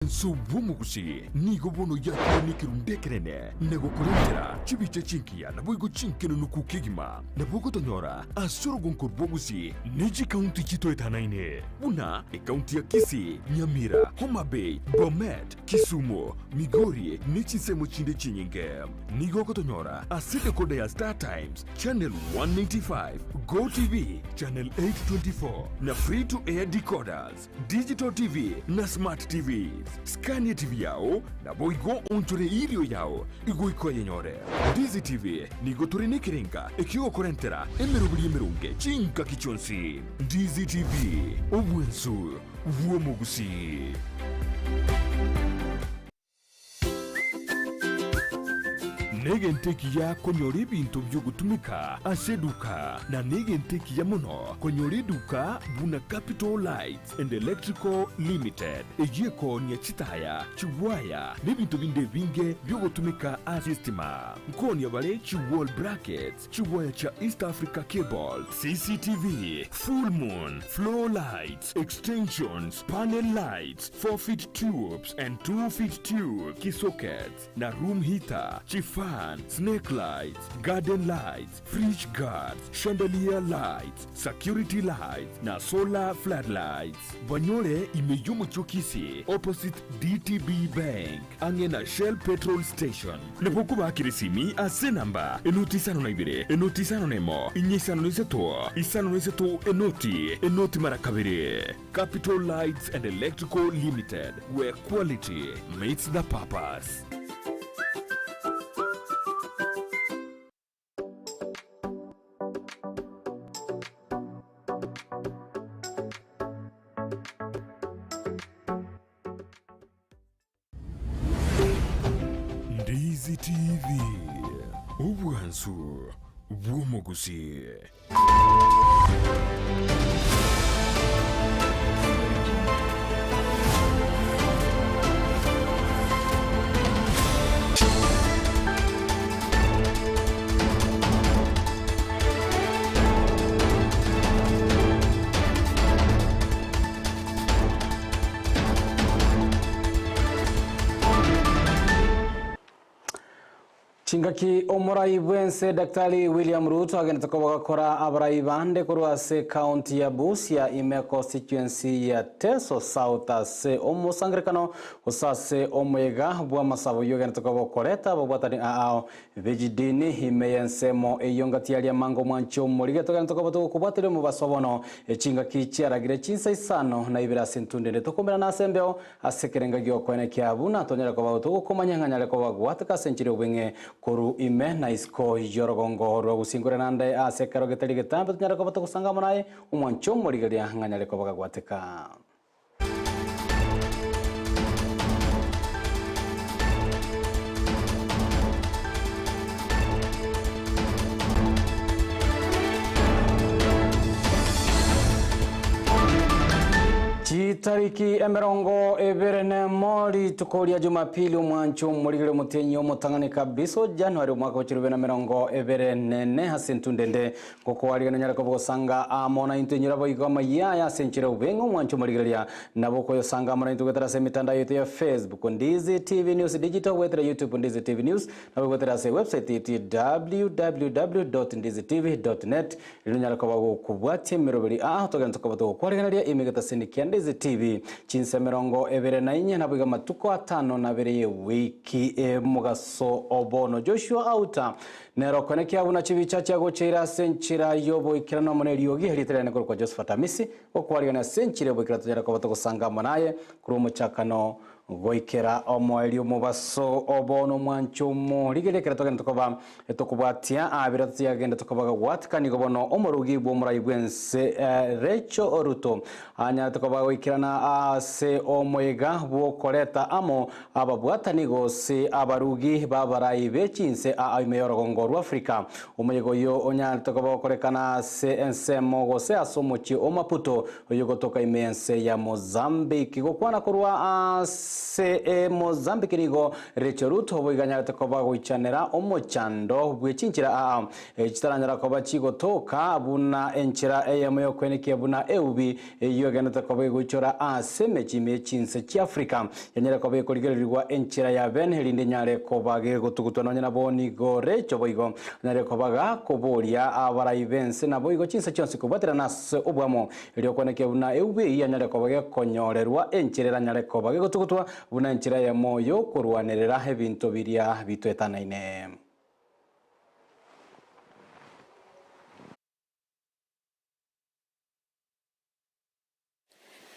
Subumu Gusii, Nigo Bono Yaki Nikirundekrene, Nego Kurentera, Chibicha Chinkia, Nabugo Chinkino Nukukigima, Nabugo Tonora, Asorogon Kurbogusi, Neji County Chito Etanaine, Una, e County Kisii, Nyamira, Homa Bay, Bomet, Kisumu, Migori, Nechisemo Chinde Chinyinge, Nigo Tonora, Asika Kodea Star Times, Channel 195, Go TV, Channel 824, na free to air decoders, Digital TV, na Smart TVs. Scania TV yao na boigo onchore ilio yao igo ikoye nyore. Ndizi TV nigo turine kirenga ekigo korentera emerubiri emerunge chinka kichonsi. Ndizi TV obwensu vuomo Gusii. Negenteki ya konyori bintu byugutumika aseduka na negenteki ya muno konyori duka buna Capital Lights and Electrical Limited ejeko nya chitaya chiwaya nebintu binde binge byugutumika asistima nkoni yabale chiwall brackets chiwaya cha East Africa Cable CCTV full moon floor lights extensions panel lights 4-feet tubes and 2-feet tube kisockets na room heater chifa snake lights, garden lights, fridge guards, chandelier lights, security lights, na solar floodlights. Banyore imejumu chukisi opposite DTB Bank, ange na Shell Petrol Station. Napokuba kirisimi ase namba enotisano na IBERE, enotisano nemo, inyesano niseto, enoti marakabire. Capital Lights and Electrical Limited, where quality meets the purpose. Ndizi TV obwansu vuomo Gusii. Chingaki omorai bwense Daktari William Ruto agenda kora abarai bande kuruase county ya Busia ime constituency ya Teso South ase omusangrekano usase omwega bwa masabo yogenda koreta bwatani ao vejidini imeyensemo eyongati ali mango mwancho murige togenda kubwatire mu basobono echingaki cyaragire CHINSA ISANO na IBERE asentunde tokomera na sembeo asekerenga gyo kwene kyabuna tonyera ko komanyanganya ko bagwataka senchire ubenge koru ime na isko yorogongo ro gusingura nande asekero getari getambe tunyara ko batakusanga munaye umwancho murigari hanganya ko bagwateka. Tariki emerongo eberene mori tukolia Jumapili umwancho murigire mutenyo mutangane kabiso Januari umwaka wa 2020 ne hasentundende koko wali nyara ko bosanga amona intenyira boyiga AMAYIA ya senchire ubengo umwancho murigire nabo ko yosanga amona intugotera se mitanda yetu ya Facebook Ndizi TV News Digital wetra YouTube Ndizi TV News nabo gotera se website yetu www.ndizitv.net ilinyara ko kubwate mirobiri togenda ko kwariganira imigata sendikia Ndizi TV CHINSA mirongo ebere na inye na bwiga matuko atano na bere wiki mugaso obono Joshua AUTA nero koneki abuna chibicha cyago chira senchira yobo ikirano moneri yogi heriterane kwa JOSPHAT AMISI okwari na senchire bwikira tujara ko batagusanga manaye kuri umuchakano goikera omoelio mubaso obono mwancho murigire kera togenda tokoba etokubwatia abira tuyagenda tokobaga watkani gobono omorugi bwo murayibwense Recho Ruto anya tokoba goikirana ase omwega bwo koreta amo ababwatani gose abarugi babarayi bechinse aimeyorogongo rwa Afrika omuyego yo onya tokoba korekana se ensemo gose asomochi omaputo oyogotoka imense ya Mozambique gokwana kurwa se Mozambique nigo rechoruto boiganya takoba goichanera omochando bwechinchira chitaranyara koba chigotoka buna enchira eyamoyo kweneke buna eubi yogana takoba goichora semechime chinse chi Africa yanyara koba koligerirwa enchira ya benhelinde nyare koba ge gotugutwana nyana boni go recho boigo nyare koba ga koboria abarayibense na boigo chinse chonse kubatira nas obwamo ilio kweneke buna eubi yanyara koba ge konyorerwa enchira nyare koba ge gotugutwa buna enchira ya moyo kurwanerera ebinto biria bitwetanaine.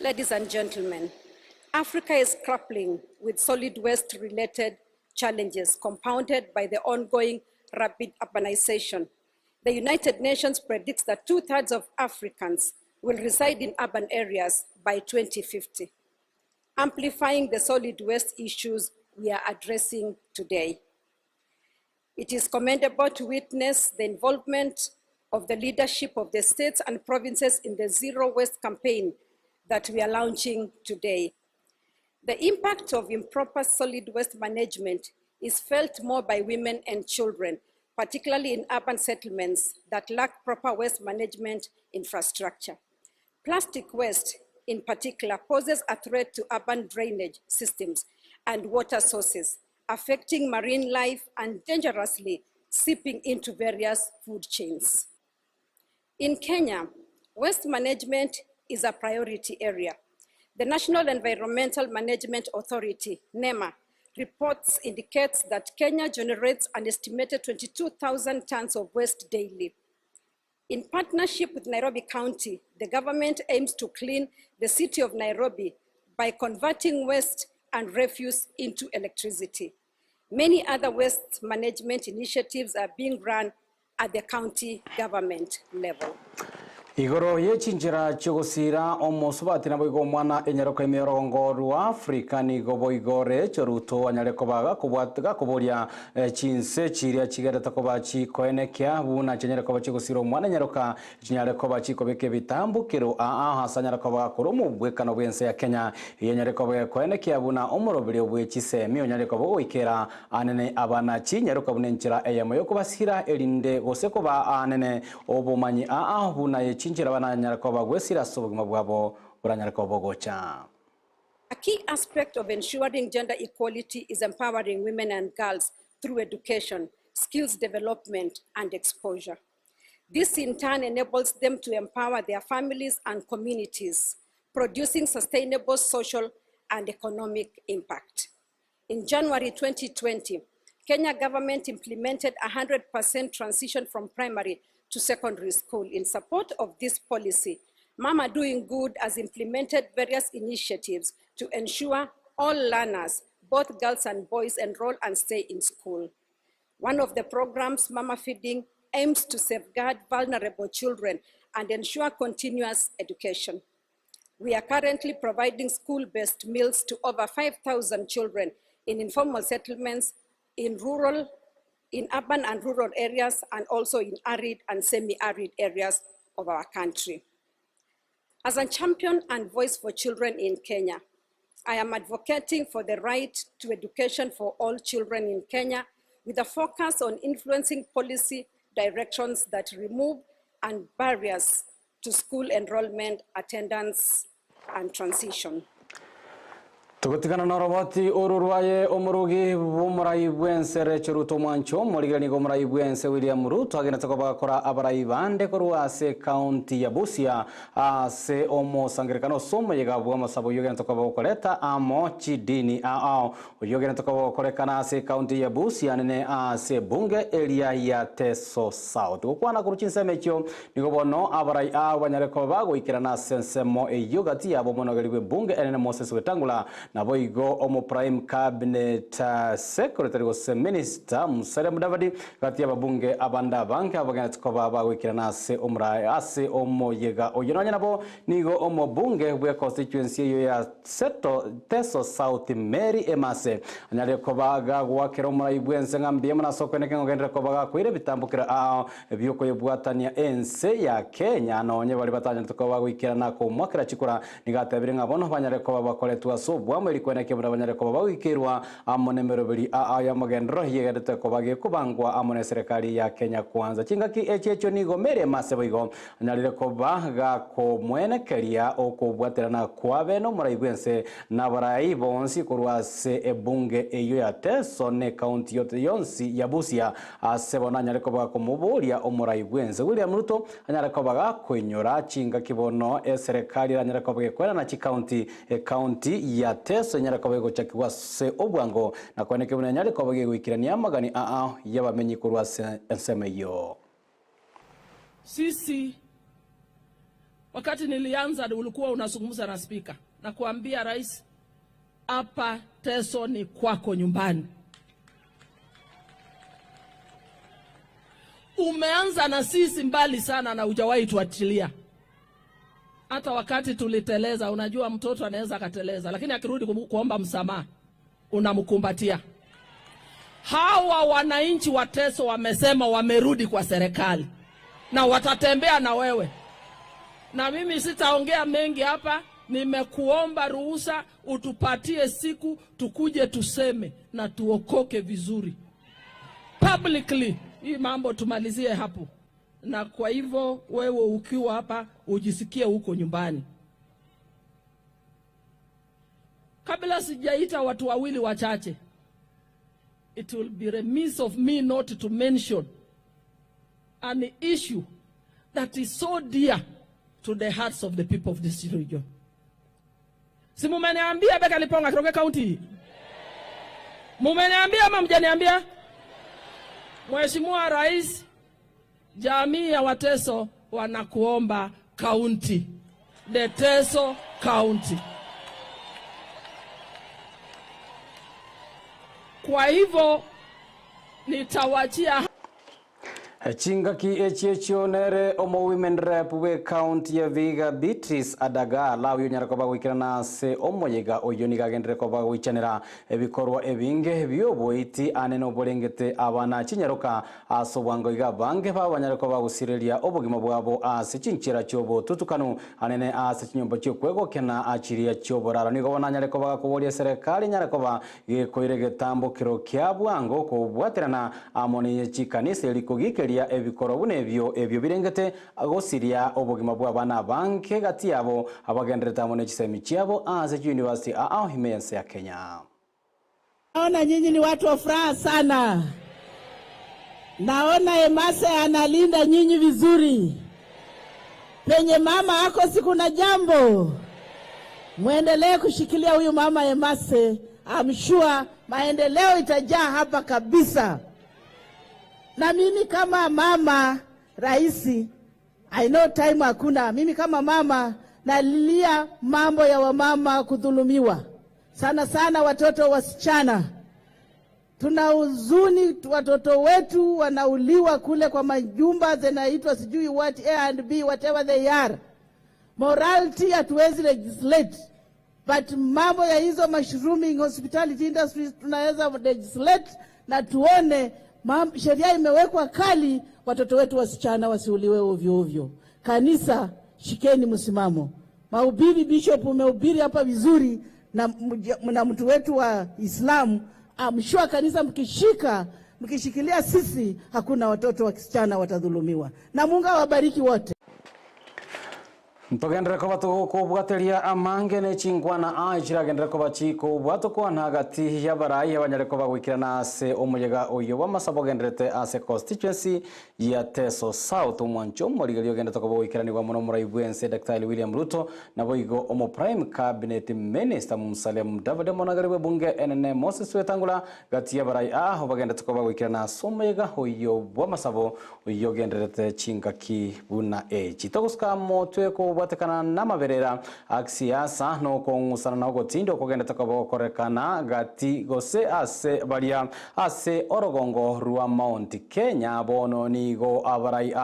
Ladies and gentlemen, Africa is grappling with solid waste-related challenges compounded by the ongoing rapid urbanization. The United Nations predicts that 2/3 of Africans will reside in urban areas by 2050, amplifying the solid waste issues we are addressing today. It is commendable to witness the involvement of the leadership of the states and provinces in the Zero Waste campaign that we are launching today. The impact of improper solid waste management is felt more by women and children, particularly in urban settlements that lack proper waste management infrastructure. Plastic waste, in particular, poses a threat to urban drainage systems and water sources, affecting marine life and dangerously seeping into various food chains. In Kenya, waste management is a priority area. The National Environmental Management Authority, NEMA, reports indicates that Kenya generates an estimated 22,000 tons of waste daily. In partnership with Nairobi County, the government aims to clean the city of Nairobi by converting waste and refuse into electricity. Many other waste management initiatives are being run at the county government level. Igoro yechinjira chogosira omosobati na boigo mwana enyaroka imirongo rwa Afrika ni gobo igore choruto anyareko baga kubwatga kuboria chinse chiria chigera takoba chikoenekya buna chenyareko bachigosira mwana enyaroka chinyareko bachikobeke bitambukiro hasanyareko bakoromu bwekano bwense ya Kenya yenyareko bakoenekya buna omorobire bwechisemi onyareko bogoikera anene abana chinyareko bunenchira eyamoyo kubasira elinde goseko ba anene obomanyi buna a key aspect of ensuring gender equality is empowering women and girls through education, skills development, and exposure. This in turn enables them to empower their families and communities, producing sustainable social and economic impact. In January 2020, Kenya government implemented 100% transition from primary to secondary school. In support of this policy, Mama Doing Good has implemented various initiatives to ensure all learners, both girls and boys, enroll and stay in school. One of the programs, Mama Feeding, aims to safeguard vulnerable children and ensure continuous education. We are currently providing school-based meals to over 5,000 children in informal settlements, in urban and rural areas, and also in arid and semi-arid areas of our country. As a champion and voice for children in Kenya, I am advocating for the right to education for all children in Kenya with a focus on influencing policy directions that remove barriers to school enrollment, attendance, and transition. Tugutikana na roboti ururwaye omurugi bumurai bwense recheruto mancho morigani gomurai bwense William Ruto agena takoba kora abarai bande korwase county ya Busia se omo sangirikano somo yega bwa masabo yogena takoba koleta amo chidini yogena takoba kolekana se county ya Busia nene se bunge area ya Teso South ukwana kuruchinsa mecho nigobono abarai banyareko bagoikirana sensemo yogati abo monogaliwe bunge ene Moses Wetangula na boigo omo prime cabinet secretary was minister Musalia Mudavadi kati ya babunge abanda banka abagana tkoba bagwikirana ase omra ase omo yega oyenanya nabo nigo omo bunge bwe constituency yo ya Teso South Mary Emase anyale kobaga gwakero omra ibwense ngambye mna soko neke ngendera kobaga kwire bitambukira byoko yebwatania ense ya Kenya no onye bali batanya tkoba gwikirana ko mwakira chikura nigatabire ngabono banyale koba bakoletwa sobwa mweri kwena kemura banyareko bagwikirwa amone meroberi ya magendro yegerete ko bage kubangwa amone serikali ya Kenya Kwanza chingaki echecho nigo mere maseboigo nyarire ko baga ko mwene keria okubwaterana kwa beno muraigwense na barai bonsi kurwase ebunge eyo ya Teso ne county yote yonsi ya Busia asebona nyariko baga kumuburia omuraigwense William Ruto anyariko baga kwenyora chinga kibono serikali anyariko baga kwena na county ya Teso nyariko baga chakiwa se obwango na kwene kibona nyariko baga gwikirania magani yabamenyi kurwase ensemeyo. Sisi wakati nilianza ulikuwa unazungumza na speaker na kuambia rais hapa Teso ni kwako nyumbani. Umeanza na sisi mbali sana na hujawahi tuachilia. Hata wakati tuliteleza, unajua mtoto anaweza akateleza lakini akirudi kuomba msamaha unamkumbatia. Hawa wananchi wa Teso wamesema wamerudi kwa serikali na watatembea na wewe. Na mimi sitaongea mengi hapa, nimekuomba ruhusa utupatie siku tukuje tuseme na tuokoke vizuri publicly. Hii mambo tumalizie hapo. Na kwa hivyo wewe ukiwa hapa ujisikie huko nyumbani. Kabla sijaita watu wawili wachache, it will be remiss of me not to mention an issue that is so dear to the hearts of the people of this region. Si mumeniambia Beka Liponga kutoka county? Mumeniambia ama mjaniambia? Mheshimiwa Rais, jamii ya Wateso wanakuomba county. The Teso County. Kwa hivyo nitawachia chingaki echionere omo women rep we county ya Viga Beatrice Adaga lawi nyarako bagwikirana se omoyega oyoniga gendere ko bagwichanira ebikorwa ebinge byoboiti aneno bolengete abana chinyaroka asobwango iga bange babanyarako bagusirelia obugimo bwabo ase chinchira cyobo tutukanu anene ase chinyombo cyokwego kena achiria cyoborara nigo bananyarako bagakuboria serikali nyarako ba gekoirege tambo kiro kyabwango ko bwaterana amoni chikanise likogike ebikoro bunebyo ebyo birengete agosiria obugima bw'abana banke gati yabo abagendereta mu nekisemi cyabo ase university imense ya Kenya. Naona nyinyi ni watu wa furaha sana. Naona Emase analinda nyinyi vizuri. Penye mama ako siku na jambo. Muendelee kushikilia huyu mama Emase. I'm sure maendeleo itajaa hapa kabisa. Na mimi kama mama raisi, I know time hakuna. Mimi kama mama nalilia mambo ya wamama kudhulumiwa. Sana sana watoto wasichana. Tuna huzuni watoto wetu wanauliwa kule kwa majumba zinaitwa sijui what A and B whatever they are. Morality hatuwezi legislate. But mambo ya hizo mushrooming hospitality industries tunaweza legislate na tuone sheria imewekwa kali watoto wetu wasichana wasiuliwe ovyo ovyo. Kanisa shikeni msimamo. Mahubiri bishop umehubiri hapa vizuri na mtu wetu wa Islam. Sure kanisa mkishikilia sisi hakuna watoto wasichana watadhulumiwa. Na Mungu awabariki wote. Mpagendera ko bato ko bwateria amange ne chingwana ajira gendera ko bachiko bwato ko nagati ya barai abanyare ko bagwikirana se omuyega oyo bamasabo genderete ase constituency ya Teso South umwancho morigelio gendera ko bagwikiranirwa muno muraibwense Dr. William Ruto na boigo omo prime cabinet minister Musalem David Monagarwe bunge NN Moses Wetangula gati ya barai bagendera ko bagwikirana somuyega oyo bamasabo oyo genderete chingaki buna chitoguska motwe ko batekana namaberera aksiasa no kongusana na gotindo kogenda takabokorekana gati gose ase baria ase orogongo rua Mount Kenya bono nigo abarai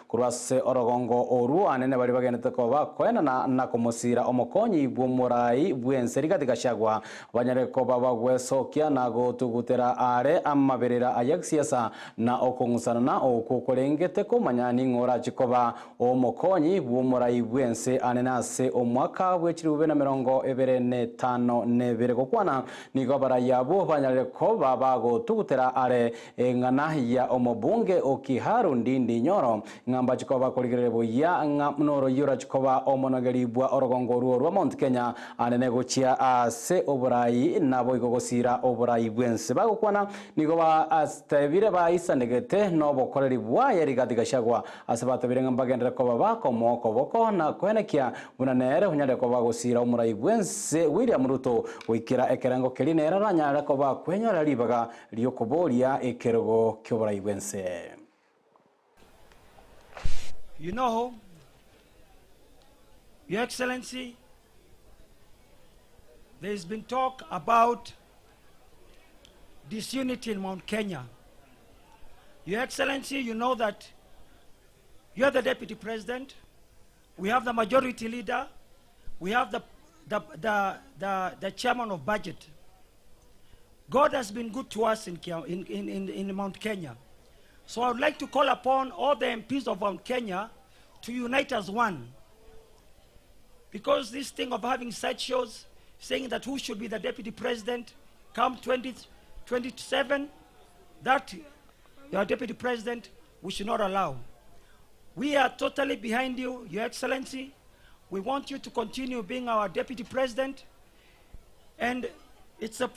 kurase orogongo oru anene bari bagenda takoba kwena na komosira omokonyi bwomurai bwense rigatika shagwa banyareko baba gwesokia na gotugutera are amaberera ayaksiasa na okongusana na okokorengete ko manyani ngora chikoba omokonyi bwomurai bwense anenase omwaka wechiri na 2025 nebere gokwana nigo barayabo banyareko babago tugutera are ngana ya omobunge Okiharu Ndindi Nyoro ngamba chikoba kurigerebo ya ngamnoro yura chikoba omonogeribwa orogongo ruo rwa Mount Kenya anene gochia ase oburai nabo igogosira oburai bwense bagokwana nigo ba astebire ba isanegete no bokoreribwa yari gadigashagwa asabatabire ngambagendre ko babako moko boko na kwenekia bunanere hunyare ko bagosira omurai bwense William Ruto wikira ekerango kelinera ranyara ko bakwenyora libaga lyokoboria ekerogo kyoburai bwense. You know, Your Excellency, there's been talk about disunity in Mount Kenya. Your Excellency, you know that you're the Deputy President, we have the Majority Leader, we have the Chairman of Budget. God has been good to us in Mount Kenya. So I would like to call upon all the MPs of Mount Kenya to unite as one. Because this thing of having sideshows, saying that who should be the Deputy President come 2027, that your Deputy President, we should not allow. We are totally behind you, Your Excellency. We want you to continue being our Deputy President. And it's a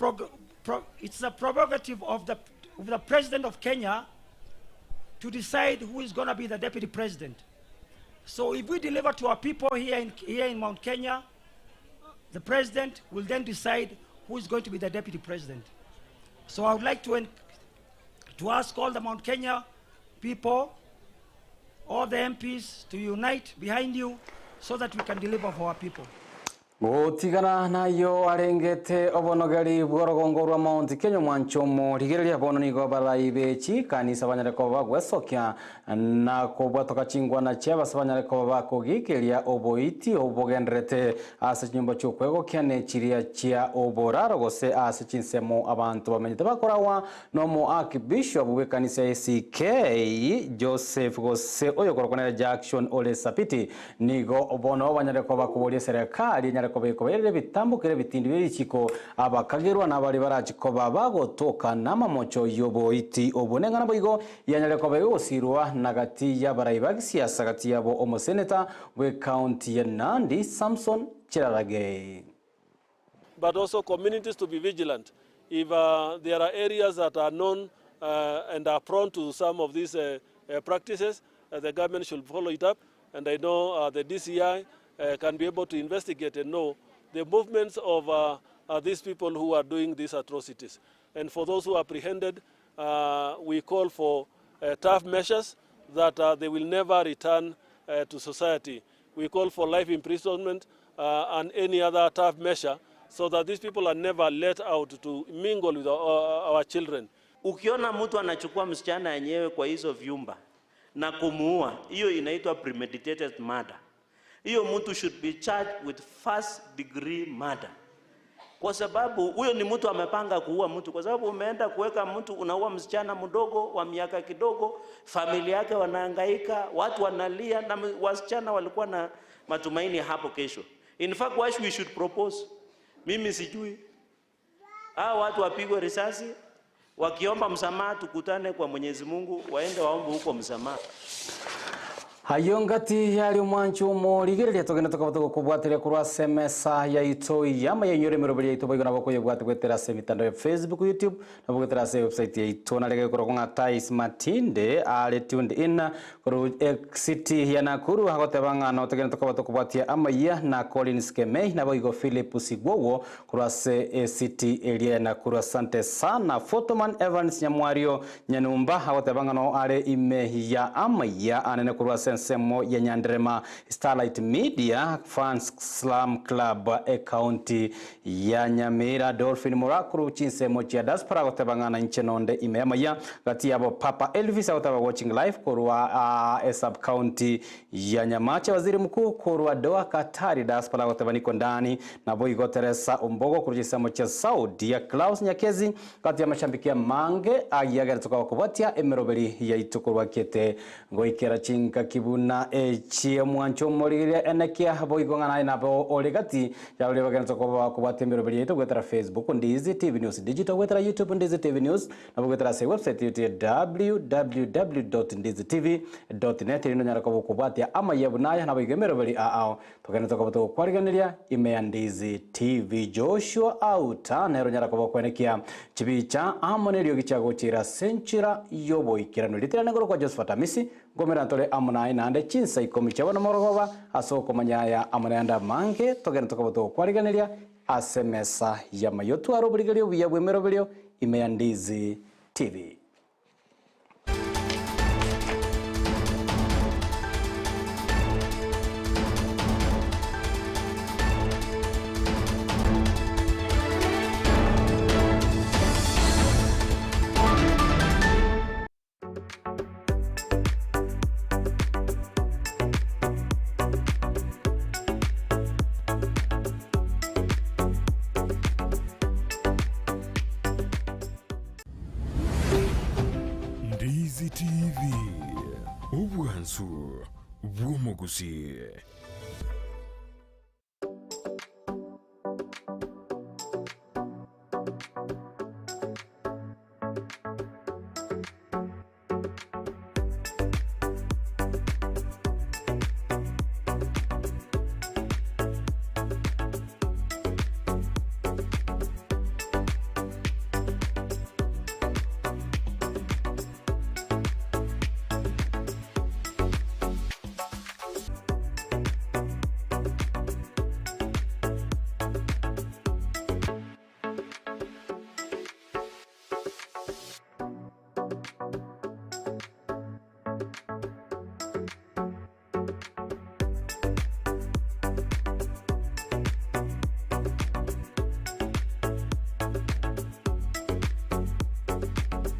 prerogative of the President of Kenya to decide who is going to be the Deputy President. So if we deliver to our people here in Mount Kenya, the President will then decide who is going to be the Deputy President. So I would like to ask all the Mount Kenya people, all the MPs to unite behind you so that we can deliver for our people. Gotigana nayo arengete obonogari bworogongo rwa Mount Kenya mwanchomo rigereria bono nigo baraibechi kanisa banyareko bagwesokia na kobwatoka chingwa na cheba sabanyareko bakogikiria oboiti obogendrete ase nyumba chokwego kyane chiria chia oboraro gose ase chinsemo abantu bamenyete bakorawa no mo Archbishop wekanisa ACK Joseph gose oyokorokonera Jackson Ole Sapiti nigo obono banyareko bakoboria serikali nyareko bekoberere bitambukire bitindi birichiko abakagerwa nabari barachikoba bagotoka namamocho yoboiti obonenga naboigo yanyareko begosirwa nagati ya baraibagisia sagati yabo omoseneta we county ya Nandi Samson Chirarage. But also communities to be vigilant. If there are areas that are known and are prone to some of these practices, the government should follow it up. And I know the DCI can be able to investigate and know the movements of these people who are doing these atrocities. And for those who are apprehended, we call for tough measures that they will never return to society. We call for life imprisonment and any other tough measure so that these people are never let out to mingle with our children. Ukiona mtu anachukua msichana yenyewe kwa hizo vyumba na kumuua, hiyo inaitwa premeditated murder. Hiyo mtu should be charged with first degree murder. Kwa sababu huyo ni mtu amepanga kuua mtu. Kwa sababu umeenda kuweka mtu unaua msichana mdogo wa miaka kidogo, familia yake wanahangaika, watu wanalia na wasichana walikuwa na matumaini hapo kesho. In fact, what we should propose, mimi sijui, watu wapigwe risasi, wakiomba msamaha tukutane kwa Mwenyezi Mungu, waende waombe huko msamaha. Hayongati yali mwancho mo rigereria togenda tukabatuko kubwatira kurwa semesa ya itoi yama yenyore meroberi ya itobo igona bako yebwate kwetera se mitandao ya Facebook, YouTube na bwetera se website ya itona lege korokonga Tais Matinde ale tuned in kuru city ya Nakuru hagote bangana togenda tukabatuko kubwatia AMAYIA na Collins Kemei na boigo Philip Sigwowo kurwa se city area ya Nakuru. Asante sana Photoman Evans Nyamwario Nyanumba hagote bangana ale ime ya AMAYIA anene kurwa semo ya Nyanderema Starlight Media Fans Slam Club County ya Nyamira Dolphin Murakuru chinsemo chia diaspora gotebangana inchenonde ime AMAYIA gati yabo Papa Elvis otaba watching live kurwa sub county ya Nyamacha. Waziri mkuu kurwa doa Katari diaspora gotebaniko ndani na boigo Teresa Ombogo kurujisemo chia Saudi ya Klaus Nyakezi gati ya mashambikia mange agiyagera tukawa kubatia emeroberi ya itukurwa kete ngoikera chinka kibuna echie mwancho morigiria enekia habo igongana inabo oligati ya ule bagenzo kwa tembero bali yeto gwetara Facebook Ndizi TV News digital gwetara YouTube Ndizi TV News na gwetara se website yetu www.ndizitv.net ino nyara kwa kubatia AMAYIA bunaya na bigemero bali ao tokenzo kwa kwariganiria ime Ndizi TV Joshua AUTA nero nyara kwa kwenekia chibicha amonerio gichago chira senchira yobo ikirano litira ngoro kwa JOSPHAT AMISI gomera ntole amunai nande CHINSA ikomi chabona morogoba asoko manyaya amunanda mange togena tokaboto kwariganiria asemesa ya mayotu arobrigario biya bwemero bilio ime Ndizi TV. Ndizi TV, ubwansu bw'omugusi.